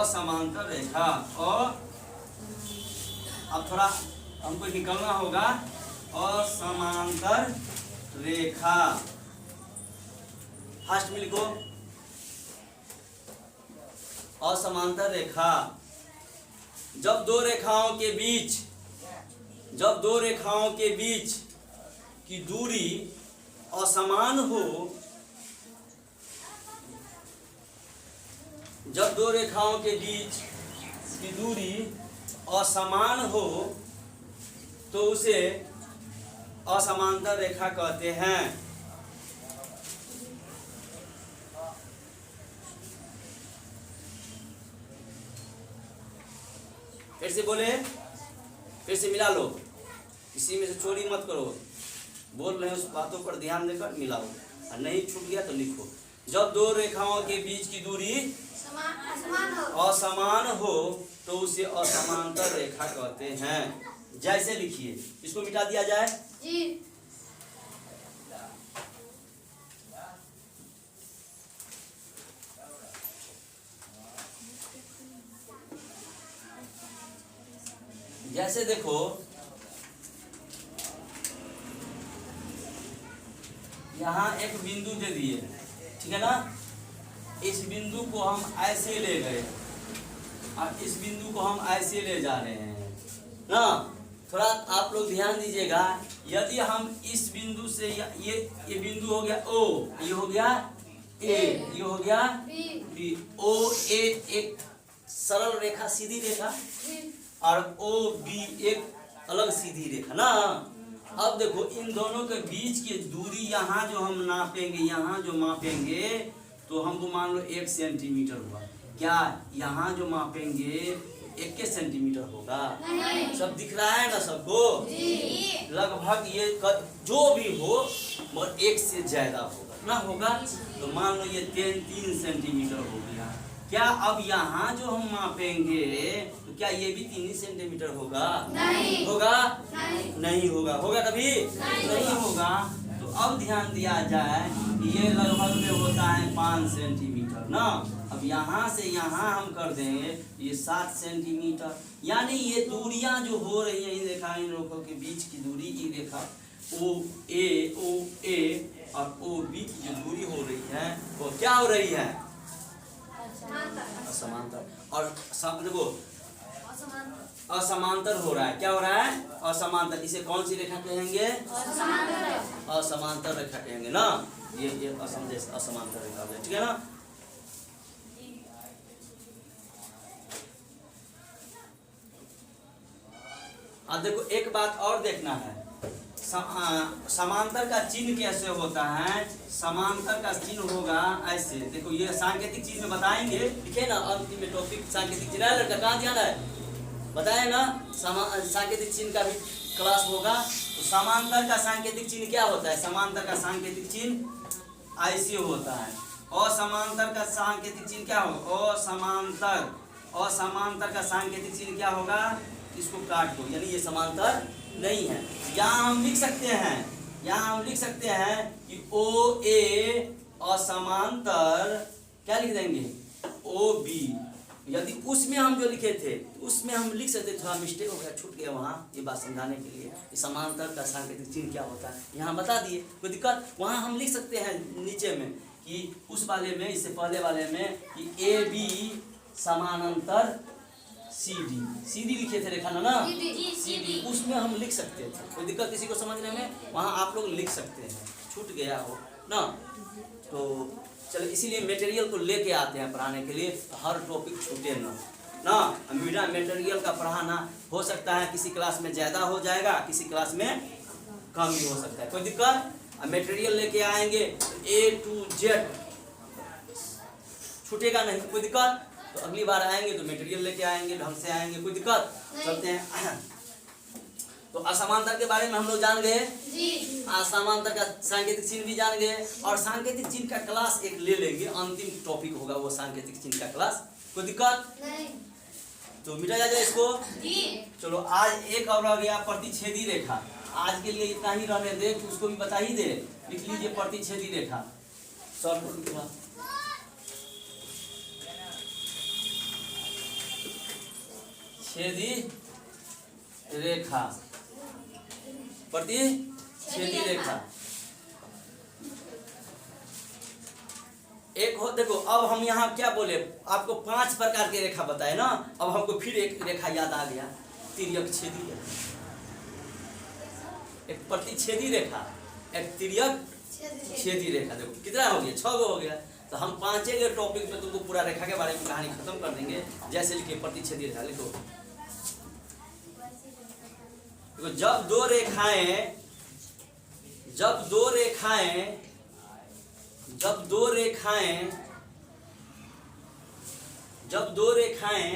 असमांतर रेखा। और अब थोड़ा हमको निकलना होगा, असमांतर रेखा। फास्ट में लिखो, असमांतर रेखा। जब दो रेखाओं के बीच की दूरी असमान हो, जब दो रेखाओं के बीच की दूरी असमान हो तो उसे असमांतर रेखा कहते हैं। फिर से बोले, फिर से मिला लो, किसी में से चोरी मत करो, बोल रहे हैं उस बातों पर ध्यान देकर मिलाओ, और नहीं छूट गया तो लिखो। जब दो रेखाओं के बीच की दूरी असमान हो तो उसे असमांतर रेखा कहते हैं। जैसे लिखिए, इसको मिटा दिया जाए जी। जैसे देखो, यहाँ एक बिंदु दे दिए, ठीक है ना। इस बिंदु को हम ऐसे ले गए और इस बिंदु को हम ऐसे ले जा रहे हैं ना। थोड़ा आप लोग ध्यान दीजिएगा, यदि हम इस बिंदु से ये बिंदु हो गया O, ये हो गया A, ये हो गया B। O A एक सरल रेखा, सीधी रेखा, और O B एक अलग सीधी रेखा ना। अब देखो, इन दोनों के बीच की दूरी यहाँ जो हम नापेंगे, यहाँ जो मापेंगे, तो हमको मान लो 1 सेंटीमीटर हुआ। क्या यहाँ जो मापेंगे 1 सेंटीमीटर होगा? सब दिख रहा है ना सबको? लगभग ये जो भी हो मगर 1 से ज्यादा होगा ना, होगा। तो मान लो ये 3 सेंटीमीटर हो गया। क्या अब यहाँ जो हम मापेंगे तो क्या ये भी 3 सेंटीमीटर होगा? नहीं होगा, नहीं होगा। होगा कभी? नहीं होगा। तो अब ध्यान दिया जाए, ये लगभग में होता है 5 सेंटीमीटर ना। अब यहाँ से यहाँ हम कर देंगे ये 7 सेंटीमीटर। यानी ये दूरियां जो हो रही है, इन रेखा, इन रेखाओं के बीच की दूरी, ये रेखा ओ ए और ओ बी की जो दूरी हो रही है वो क्या हो रही है? असमांतर। और देखो, असमांतर हो रहा है। क्या हो रहा है? असमांतर। इसे कौन सी रेखा कहेंगे? असमांतर रेखा कहेंगे ना। ये असमांतर रेखा है, ठीक है ना। अब देखो, एक बात और देखना है, समांतर का चिन्ह कैसे होता है। समांतर का चिन्ह होगा ऐसे। देखो, ये सांकेतिक चीज में बताएंगे, लिखे ना अंतिम में टॉपिक सांकेतिक चिन्ह। लड़का कहाँ ध्यान है? बताए ना, सांकेतिक चिन्ह का भी क्लास होगा। तो समांतर का सांकेतिक चिन्ह क्या होता है? समांतर का सांकेतिक चिन्ह ऐसे होता है। असमांतर का सांकेतिक चिन्ह क्या होगा? असमांतर का सांकेतिक चिन्ह क्या होगा? इसको काट दो, यानी ये समांतर नहीं है। यहाँ हम लिख सकते हैं कि ओ ए असमांतर, क्या लिख देंगे? O B. यदि उसमें हम जो लिखे थे उसमें हम लिख सकते, थोड़ा मिस्टेक हो गया, छूट गया वहाँ, ये बात समझाने के लिए कि समांतर का सांकेतिक चिन्ह क्या होता है। यहाँ बता दिए, कोई दिक्कत? वहाँ हम लिख सकते हैं नीचे में कि उस वाले में, इससे पहले वाले में कि ए बी समानांतर सीडी लिखे थे रेखा ना, सीडी, उसमें हम लिख सकते थे। कोई दिक्कत किसी को समझने में? वहाँ आप लोग लिख सकते हैं, छूट गया हो ना। तो चलो, इसीलिए मटेरियल को लेके आते हैं पढ़ाने के लिए, हर टॉपिक छूटे ना। बिना मटेरियल का पढ़ाना हो सकता है किसी क्लास में ज़्यादा हो जाएगा, किसी क्लास में कम भी हो सकता है। कोई दिक्कत? मटेरियल लेके आएंगे A to Z, छूटेगा नहीं। कोई दिक्कत? तो अगली बार आएंगे तो मटेरियल लेके आएंगे, ढंग से आएंगे। कोई दिक्कत? चलते हैं। तो असमांतर के बारे में हम लोग जान गए जी। असमांतर का सांकेतिक चिन्ह भी जान गए, और सांकेतिक चिन्ह का क्लास एक ले लेंगे, अंतिम टॉपिक होगा वो सांकेतिक चिन्ह का क्लास। कोई दिक्कत नहीं? तो मिटा जाएगा इसको जी। चलो, आज एक और रह गया, प्रतिच्छेदी रेखा। आज के लिए इतना ही रहने दे, उसको भी बता ही दे। लिख लीजिए प्रतिच्छेदी रेखा। सॉल्व छेदी रेखा, प्रतिच्छेदी रेखा। एक हो, देखो अब हम यहाँ क्या बोले, आपको 5 प्रकार के रेखा बताए ना। अब हमको फिर एक रेखा याद आ गया, तिर्यक छेदी रेखा, एक प्रतिच्छेदी रेखा, एक तिर्यक छेदी रेखा। देखो कितना हो गया, 6 गो हो गया। तो हम 5 के टॉपिक में तुमको पूरा रेखा के बारे में कहानी खत्म कर देंगे। जैसे लिखिए प्रतिच्छेदी रेखा, लिखो जब दो रेखाएं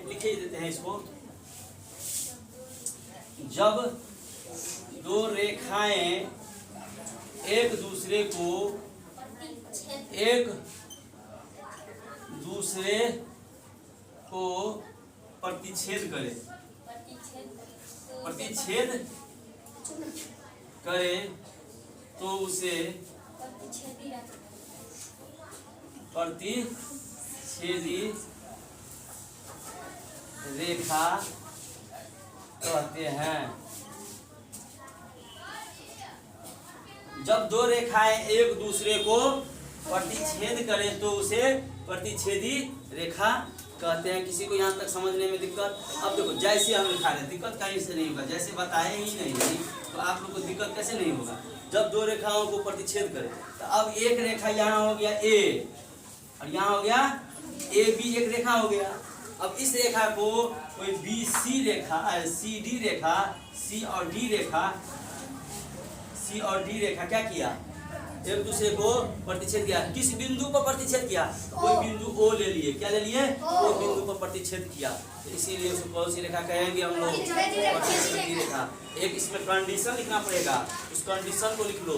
लिखे देते हैं इसको। जब दो रेखाएं एक दूसरे को प्रतिच्छेद करे तो उसे प्रतिच्छेदी रेखा कहते हैं। जब दो रेखाएं एक दूसरे को प्रतिच्छेद करें तो उसे प्रतिच्छेदी रेखा कहते हैं। किसी को यहाँ तक समझने में दिक्कत? अब देखो जैसे हम लिखा रहे, दिक्कत कहीं से नहीं होगा, जैसे बताए ही नहीं तो आप लोग को दिक्कत कैसे नहीं होगा। जब दो रेखाओं को प्रतिच्छेद करें तो अब एक रेखा यहाँ हो गया ए और यहाँ हो गया ए बी, एक रेखा हो गया। अब इस रेखा को कोई बी सी रेखा, सी डी रेखा, सी और डी रेखा क्या किया, एक दूसरे को प्रतिच्छेद किया। किस बिंदु पर प्रतिच्छेद किया? कोई बिंदु ओ ले लिए, क्या ले लिए? ओ बिंदु पर प्रतिच्छेद किया। तो इसीलिए उसको कौन सी रेखा कहेंगे हम लोग? प्रतिच्छेदी रेखा। एक इसमें कंडीशन लिखना पड़ेगा, उस कंडीशन को लिख लो,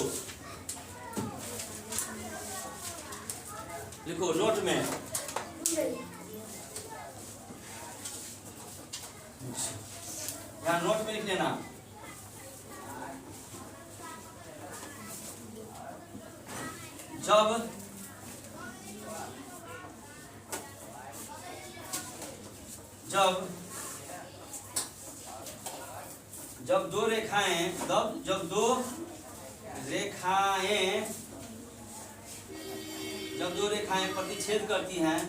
लिखो नोट में। यहाँ नोट में लिख लेना। जब दो रेखाएं प्रतिच्छेद करती हैं,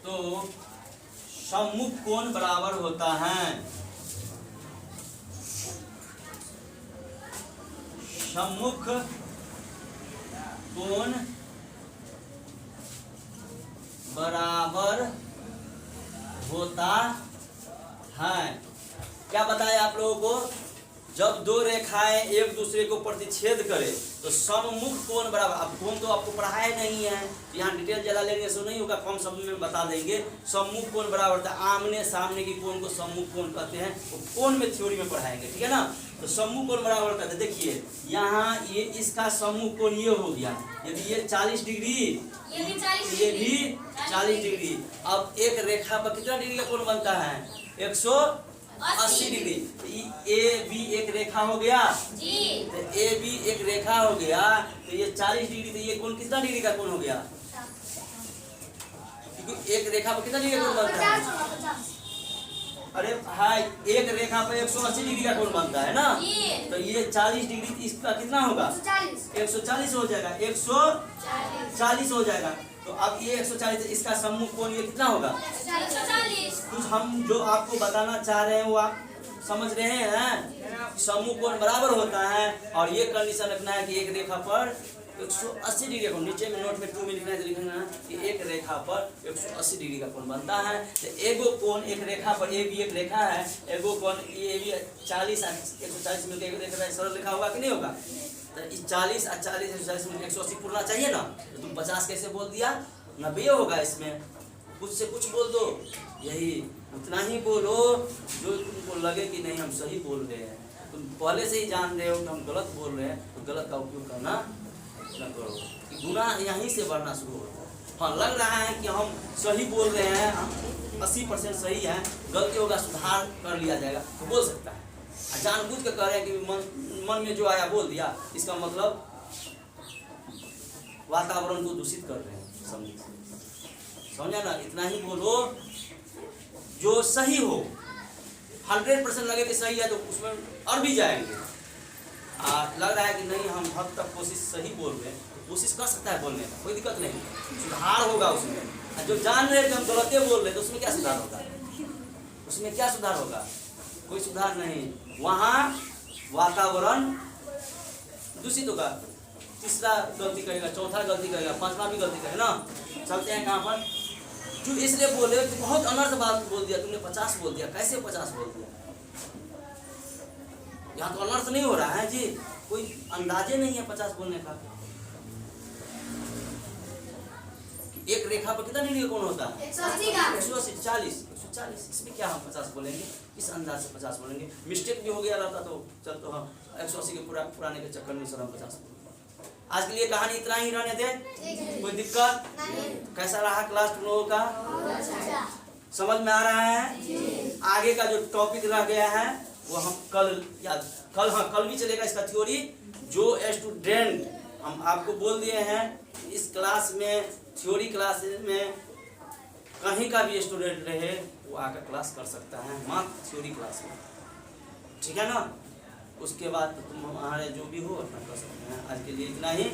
तो सम्मुख कोण बराबर होता है। सम्मुख कोण बराबर होता है। क्या बताया आप लोगों को? जब दो रेखाएं एक दूसरे को प्रतिच्छेद करें तो सम्मुख कोण बराबर। अब कोण तो आपको पढ़ाया नहीं है, यहाँ डिटेल ज़्यादा लेंगे सो नहीं होगा, कम शब्द में बता देंगे। सम्मुख कोण बराबर होता है, आमने सामने की कोण को सम्मुख कोण कहते हैं। वो कोण में थ्योरी में पढ़ाएंगे, ठीक है ना। तो सम्मुख कोण बराबर कहते हैं, देखिए यहाँ ये इसका सम्मुख कोण ये हो गया, यदि ये 40 डिग्री, ये भी 40 डिग्री। अब एक रेखा पर कितना डिग्री का कोण बनता है? 180 डिग्री। ए बी एक रेखा हो गया जी। तो ए बी एक रेखा हो गया, तो ये 40 डिग्री, तो ये कोण कितना डिग्री का कोण हो गया? क्योंकि एक रेखा पर कितना डिग्री का कोण बनता है? अरे हाँ, एक रेखा पर 180 डिग्री का कोण बनता है ना। तो ये 40 डिग्री, इसका कितना होगा? 140 हो जाएगा, 140 हो जाएगा। तो अब ये 140, इसका सम्मुख कोण ये कितना होगा? 140। कुछ हम जो आपको बताना चाह रहे हैं वो आप समझ रहे हैं। सम्मुख कोण बराबर होता है और ये कंडीशन रखना है कि एक रेखा पर 180 डिग्री का, नीचे में नोट में 2 में लिखना है, तो लिखना कि एक रेखा पर 180 डिग्री का कोण बनता है। तो एगो कोण एक रेखा पर, ए बी एक रेखा है, एगो कोण ये भी 40 140 मिलकर एक रेखा सरल रेखा होगा कि नहीं होगा? तो इस 40 और 40 140 मिलकर 180 पूरना चाहिए ना। तो तुम 50 कैसे बोल दिया? 90 होगा। इसमें कुछ से कुछ बोल दो, यही उतना ही बोलो जो तुमको लगे कि नहीं हम सही बोल रहे हैं। तुम पहले से ही जान रहे हो कि हम गलत बोल रहे हैं, तो गलत का उपयोग करना न करो, कि गुनाह यहीं से बढ़ना शुरू होता है। हाँ, लग रहा है कि हम सही बोल रहे हैं, हम 80% सही है, गलती होगा सुधार कर लिया जाएगा, तो बोल सकता है। जानबूझ के कह रहे हैं कि मन में जो आया बोल दिया, इसका मतलब वातावरण को दूषित कर रहे हैं। समझा ना? इतना ही बोलो जो सही हो। 100% लगे कि सही है तो उसमें और भी जाएंगे। लग रहा है कि नहीं हम हद तक कोशिश सही बोल रहे हैं, तो कोशिश कर सकता है बोलने का, कोई दिक्कत नहीं, सुधार होगा उसमें। जो जान रहे हैं कि हम गलते बोल रहे हैं तो उसमें क्या सुधार होगा? उसमें क्या सुधार होगा? कोई सुधार नहीं। वहाँ वातावरण दूषित होगा। तीसरा गलती करेगा, चौथा गलती करेगा, पांचवा भी गलती करेगा ना। चलते हैं कहाँ पर? जो इसलिए बोले तो बहुत अनर्थ बात बोल दिया तुमने, 50 बोल दिया। कैसे 50 बोल दिया? यहाँ तो अनर्थ नहीं हो रहा है जी, कोई अंदाजे नहीं है 50 बोलने का। एक रेखा पर कितना डिग्री कोण होता है? 180, 140। इसमें क्या हम 50 बोलेंगे? इस अंदाज से 50 बोलेंगे। मिस्टेक भी हो गया रहता तो चल, तो हम 180 के पुराने के चक्कर में सर हम 50 बोलेंगे। आज के लिए कहानी इतना ही रहने दे। कोई दिक्कत नहीं। कैसा रहा क्लास तुम लोगों का? समझ में आ रहा है? आगे का जो टॉपिक रह गया है वो हम कल कल भी चलेगा इसका थ्योरी। जो स्टूडेंट हम आपको बोल दिए हैं इस क्लास में, थ्योरी क्लास में कहीं का भी स्टूडेंट रहे वो आकर क्लास कर सकता है, मात्र थ्योरी क्लास में। ठीक है ना? उसके बाद तुम हमारे जो भी हो अपना कर सकते हैं। आज के लिए इतना ही।